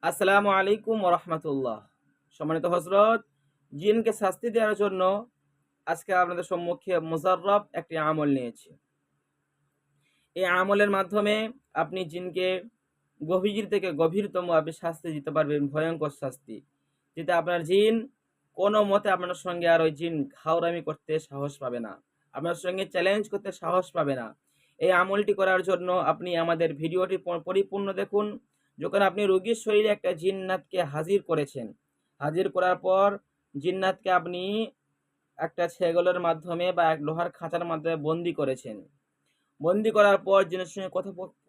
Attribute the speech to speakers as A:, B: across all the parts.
A: আসসালামু আলাইকুম ওয়া রাহমাতুল্লাহ। সম্মানিত হযরত, জিনকে শাস্তি দেওয়ার জন্য আজকে আপনাদের সম্মুখে মুজাররব একটি আমল নিয়েছি। এই আমলের মাধ্যমে আপনি জিনকে গভীর থেকে গভীরতম আপনি শাস্তি দিতে পারবেন, ভয়ঙ্কর শাস্তি। যেটা আপনার জিন কোনো মতে আপনার সঙ্গে আর ওই জিন ঘাওরামি করতে সাহস পাবে না। আপনার সঙ্গে চ্যালেঞ্জ করতে সাহস পাবে না। এই আমলটি করার জন্য আপনি আমাদের ভিডিওটি পরিপূর্ণ দেখুন। যখন আপনি রোগীর শরীরে একটা জিন্নাতকে হাজির করেছেন, হাজির করার পর জিন্নাতকে আপনি একটা ছাগলের মাধ্যমে বা এক লোহার খাঁচার মাধ্যমে বন্দী করেছেন। বন্দী করার পর জিনের সঙ্গে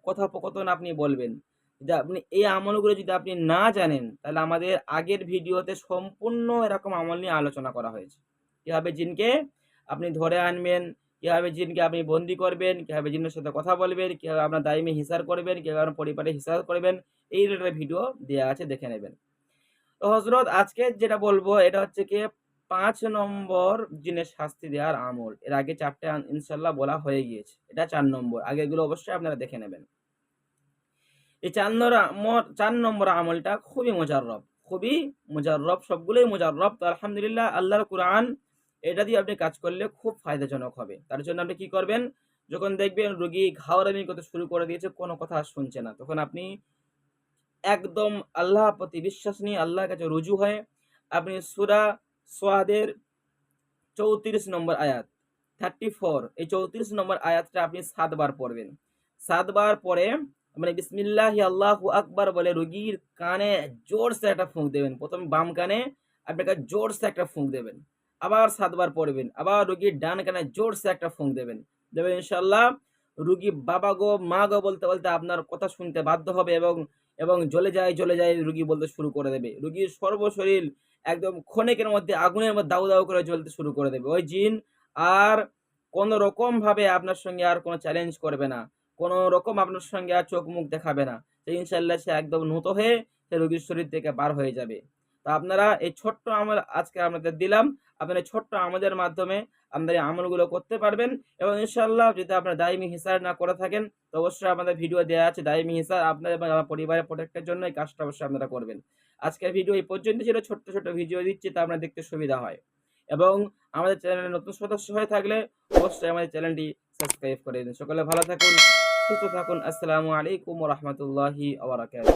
A: কথোপকথন আপনি বলবেন। যদি আপনি এই আমলগুলো যদি আপনি না জানেন, তাহলে আমাদের আগের ভিডিওতে সম্পূর্ণ এরকম আমল নিয়ে আলোচনা করা হয়েছে। কিভাবে জিনকে আপনি ধরে আনবেন, কিভাবে জিনকে আপনি বন্দী করবেন, কিভাবে জিনের সাথে কথা বলবেন, কিভাবে আপনার দাইমি হিসার করবেন, কিভাবে আপনার পরিবারে হিসার করবেন, এই রিলেটেড ভিডিও দেয়া আছে, দেখে নেবেন। তো হযরত, আজকে যেটা বলবো এটা হচ্ছে কি ৫ নম্বর জিনের শাস্তি দেওয়ার আমল। এর আগে ৪ টা ইনশাআল্লাহ বলা হয়ে গিয়েছে। এটা ৪ নম্বর। আগেরগুলো অবশ্যই আপনারা দেখে নেবেন। এই ৪ নম্বর আমলটা খুবই মুজাররব। খুবই মুজাররব, সবগুলোই মুজাররব। তো আলহামদুলিল্লাহ, আল্লাহর কুরআন এটা দিয়ে আপনি কাজ করলে খুব ফায়দাজনক হবে। তার জন্য আপনি কি করবেন? যখন দেখবেন রোগী ঘাওরামি করতে শুরু করে দিয়েছে, কোনো কথা আর শুনছে না, তখন আপনি একদম আল্লাহর প্রতি বিশ্বাস নিয়ে আল্লাহর কাছে রুজু হয়ে আপনি সূরা সাদের ৩৪ নম্বর আয়াত 34, এই 34 নম্বর আয়াতটা আপনি ৭ বার পড়বেন। ৭ বার পরে মানে বিসমিল্লাহি আল্লাহু আকবার বলে রোগীর কানে জোরসে একটা ফুঁক দেবেন। প্রথমে বাম কানে আপনি একটা জোরসে একটা ফুঁক দেবেন। আবার ৭ বার পড়বেন। আবার রোগীর ডান কানে জোরসে একটা ফুঁক দেবেন। দেবেন ইনশাআল্লাহ রোগী বাবা গো, মা গো বলতে, বলতে আপনার কথা শুনতে বাধ্য হবে এবং জ্বলে যায় রোগী বলতে শুরু করে দেবে। রোগীর সর্বশরীর একদম ক্ষণিকের মধ্যে আগুনের মধ্যে দাউ, দাউ করে জ্বলতে শুরু করে দেবে। ওই জিন আর কোন রকম ভাবে আপনার সঙ্গে আর কোন চ্যালেঞ্জ করবে না। কোন রকম আপনার সঙ্গে আর চোখ মুখ দেখাবে না। তো ইনশাআল্লাহ সে একদম নত হয়ে সে রোগীর শরীর থেকে বার হয়ে যাবে। তো আপনারা এই ছোট্ট আমল আজকে আপনাদের দিলাম। আপনারা এই ছোট্ট আমলের মাধ্যমে আপনারা এই আমলগুলো করতে পারবেন এবং ইনশাআল্লাহ যদি আপনারা দায়মি হিসাব না করে থাকেন, তো অবশ্যই আমাদের ভিডিও দেয়া আছে দায়মি হিসাব। আপনার এবং আমার পরিবারের প্রোটেক্টের জন্য এই কাজটা অবশ্যই আপনারা করবেন। আজকের ভিডিও এই পর্যন্ত ছিল। ছোট্ট, ছোট্ট ভিডিও দিচ্ছি, তা আপনার দেখতে সুবিধা হয়। এবং আমাদের চ্যানেলে নতুন সদস্য হয়ে থাকলে অবশ্যই আমাদের চ্যানেলটি সাবস্ক্রাইব করে দিন। সকলে ভালো থাকুন, সুস্থ থাকুন। আসসালামু আলাইকুম ওয়া রাহমাতুল্লাহি ওয়া বারাকাতুহু।